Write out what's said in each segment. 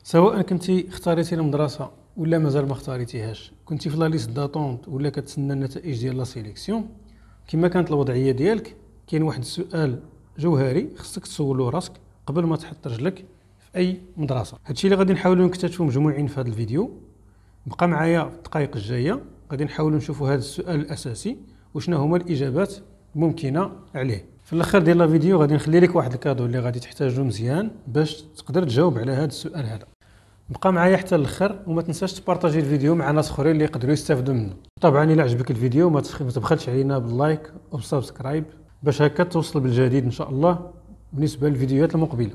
سواء كنتي اختاريتي المدرسه ولا مازال ما اختاريتيهاش، كنتي في لا ليست داتونت ولا كتسنى النتائج ديال لا سيليكسيون، كما كانت الوضعيه ديالك كاين واحد السؤال جوهري خصك تسولو راسك قبل ما تحط رجلك في اي مدرسه. هادشي اللي غادي نحاولوا نكتشفوا مجموعين في هذا الفيديو. بقى معايا في الدقائق الجايه غادي نحاولوا نشوفوا هذا السؤال الاساسي وشنو هما الاجابات الممكنه عليه. في الاخر ديال لا فيديو غادي نخلي لك واحد الكادو اللي غادي تحتاجو مزيان باش تقدر تجاوب على هذا السؤال هذا. بقى معايا حتى الاخر وما تنساش تبارطاجي الفيديو مع ناس اخرين اللي يقدروا يستافدوا منه. طبعا الا عجبك الفيديو ما تبخلش علينا باللايك وبالسبسكرايب باش هكا توصل بالجديد ان شاء الله بالنسبه للفيديوهات المقبله.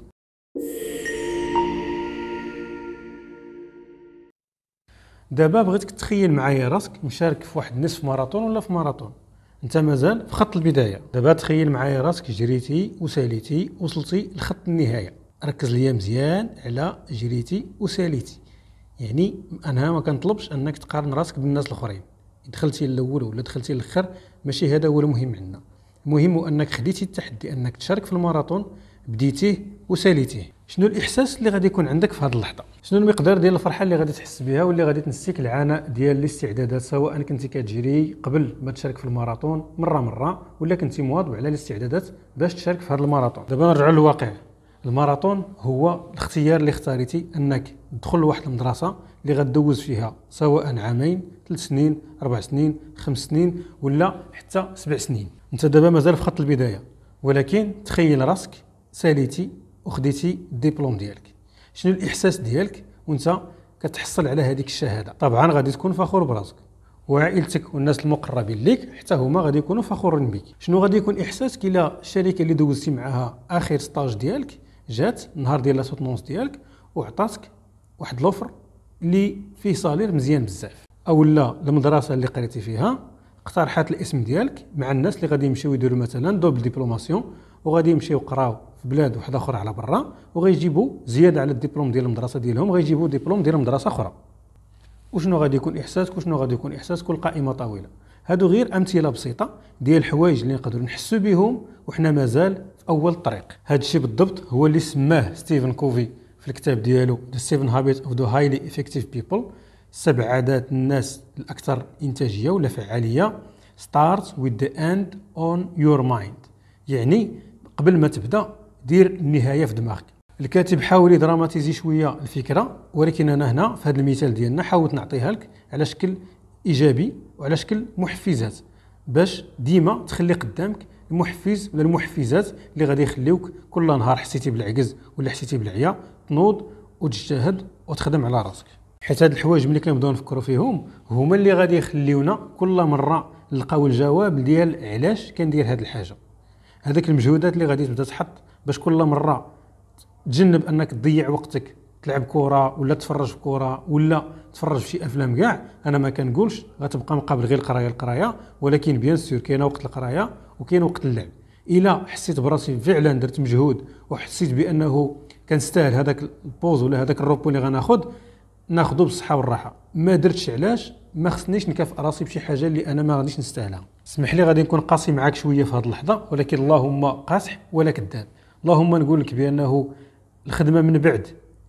دابا بغيتك تخيل معايا راسك مشارك في واحد نصف ماراطون ولا في ماراطون. انت مازال في خط البدايه. دابا تخيل معايا راسك جريتي وساليتي وصلتي لخط النهايه. ركز ليا مزيان على جريتي وساليتي، يعني انا ما كنطلبش انك تقارن راسك بالناس الاخرين، دخلتي الاول ولا دخلتي الاخر ماشي هذا هو المهم عندنا. المهم هو انك خديتي التحدي انك تشارك في الماراطون، بديتيه وساليتيه. شنو الاحساس اللي غادي يكون عندك في هذه اللحظه؟ شنو المقدار ديال الفرحه اللي غادي تحس بها واللي غادي تنسيك العناء ديال الاستعدادات، سواء كنتي كتجري قبل ما تشارك في الماراطون مره ولا كنتي مواظب على الاستعدادات باش تشارك في هذا الماراطون. دابا نرجعوا للواقع. الماراطون هو الاختيار اللي اختاريتي انك تدخل لواحد المدرسه اللي غدوز فيها سواء عامين 3 سنين 4 سنين 5 سنين ولا حتى 7 سنين. انت دابا مازال في خط البدايه، ولكن تخيل راسك ساليتي وخديتي الدبلوم ديالك. شنو الاحساس ديالك وانت كتحصل على هذيك الشهاده؟ طبعا غادي تكون فخور براسك، وعائلتك والناس المقربين ليك حتى هما غادي يكونوا فخورين بك. شنو غادي يكون احساسك الى الشركه اللي دوزتي معها اخر ستاج ديالك جات النهار ديال لا سوتونس ديالك وعطاتك واحد لوفر اللي فيه صالير مزيان بزاف، او لا المدرسه اللي قريتي فيها اقترحات الاسم ديالك مع الناس اللي غادي يمشيو يديروا مثلا دوبل ديبلوماسيون وغادي يمشيو يقراو في بلاد واحده اخرى على برا، وغيجيبوا زياده على الدبلوم ديال المدرسه ديالهم غيجيبوا دبلوم ديال مدرسه اخرى. وشنو غادي يكون احساسك وشنو غادي يكون احساسك؟ والقائمه طويله. هادو غير امثله بسيطه ديال الحوايج اللي نقدروا نحسوا بهم وحنا مازال في اول الطريق. هذا الشيء بالضبط هو اللي سماه ستيفن كوفي في الكتاب ديالو The 7 Habits of the Highly Effective People، 7 عادات الناس الاكثر انتاجيه ولا فعاليه. Start with the end on your mind، يعني قبل ما تبدا دير النهايه في دماغك. الكاتب حاول يدراماتيزي شويه الفكره، ولكن انا هنا في هذا المثال ديالنا حاولت نعطيها لك على شكل ايجابي وعلى شكل محفزات باش ديما تخلي قدامك المحفز ولا المحفزات اللي غادي يخليوك كل نهار حسيتي بالعجز ولا حسيتي بالعيا تنوض وتجتهد وتخدم على راسك. حيت هاد الحوايج ملي كنبداو نفكروا فيهم هما اللي غادي يخليونا كل مره نلقاو الجواب ديال علاش كندير هاد الحاجه. هذاك المجهودات اللي غادي تبدا تحط باش كل مره تجنب انك تضيع وقتك تلعب كره ولا تفرج في كره ولا تفرج في شي افلام كاع. انا ما كنقولش غتبقى مقابل غير القرايه، ولكن بيان سور كاين وقت القرايه وكاين وقت اللعب. الا حسيت براسي فعلا درت مجهود وحسيت بانه كنستاهل هذاك البوز ولا هذاك الروبو اللي ناخذه بالصحه والراحه، ما درتش علاش ما خصنيش نكافئ راسي بشي حاجه اللي انا ما غاديش نستاهلها. اسمح لي غادي نكون قاسي معاك شويه في هذه اللحظه، ولكن اللهم قاصح ولا كذاب. اللهم نقول لك بانه الخدمه من بعد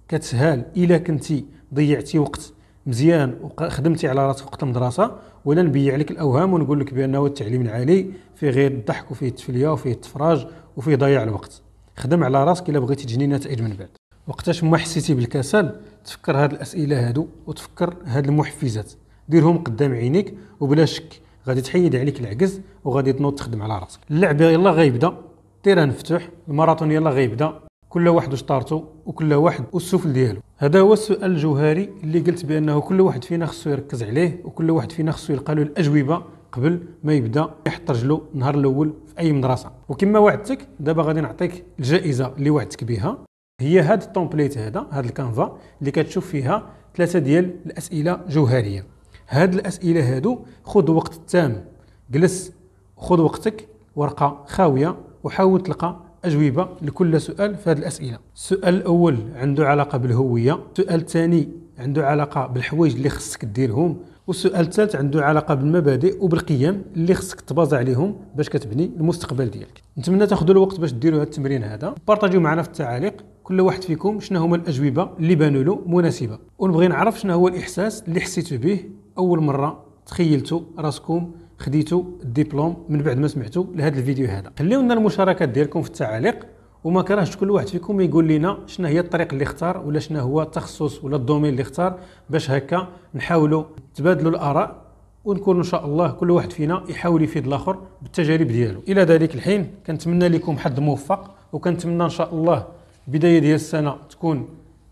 كتسهل الا كنتي ضيعتي وقت مزيان وخدمتي على راسك وقت المدرسه، ولا نبيع لك الاوهام ونقول لك بانه التعليم العالي فيه غير الضحك وفيه التفليه وفيه التفراج وفيه ضياع الوقت. خدم على راسك الا بغيتي تجني نتائج من بعد. وقتاش ما حسيتي بالكسل تفكر هاد الاسئله هادو وتفكر هاد المحفزات، ديرهم قدام عينيك وبلا شك غادي تحيد عليك العجز وغادي تنوض تخدم على راسك. اللعب يلا غيبدا، تيران مفتوح، الماراثون يلا غيبدا، كل واحد وشطارته وكل واحد والسفل ديالو. هذا هو السؤال الجوهري اللي قلت بانه كل واحد فينا خصو يركز عليه وكل واحد فينا خصو يلقى له الاجوبه قبل ما يبدا يحط رجلو النهار الاول في اي مدرسه. وكما وعدتك دابا غادي نعطيك الجائزه اللي وعدتك بها، هي هاد التومبليت هذا الكانفا اللي كتشوف فيها 3 ديال الاسئله جوهريه. هاد الاسئله هادو خذ وقت تام، جلس خذ وقتك، ورقه خاويه وحاول تلقى أجوبة لكل سؤال في هذه الأسئلة. السؤال الأول عنده علاقة بالهوية، السؤال الثاني عنده علاقة بالحوايج اللي خصك ديرهم، والسؤال الثالث عنده علاقة بالمبادئ وبالقيم اللي خصك تبازا عليهم باش كتبني المستقبل ديالك. نتمنى تاخذوا الوقت باش ديروا هذا التمرين هذا، بارطاجيو معنا في التعاليق كل واحد فيكم شنو هما الاجوبه اللي بانوا له مناسبه، ونبغي نعرف شنو هو الاحساس اللي حسيتوا به اول مره تخيلتوا راسكم خديتوا الدبلوم من بعد ما سمعتوا لهذا الفيديو هذا. خليو لنا المشاركات ديالكم في التعاليق، وما كرهش كل واحد فيكم يقول لنا شنو هي الطريق اللي اختار ولا شنو هو التخصص ولا الدومين اللي اختار، باش هكا نحاولوا نتبادلوا الاراء ونكون ان شاء الله كل واحد فينا يحاول يفيد الاخر بالتجارب ديالو. الى ذلك الحين كنتمنى لكم حظ موفق، وكنتمنى ان شاء الله البدايه ديال السنه تكون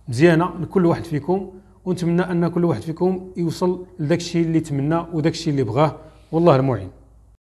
مزيانه لكل واحد فيكم، ونتمنى ان كل واحد فيكم يوصل لذاك الشيء اللي تمنى وذاك الشيء اللي بغاه، والله المعين.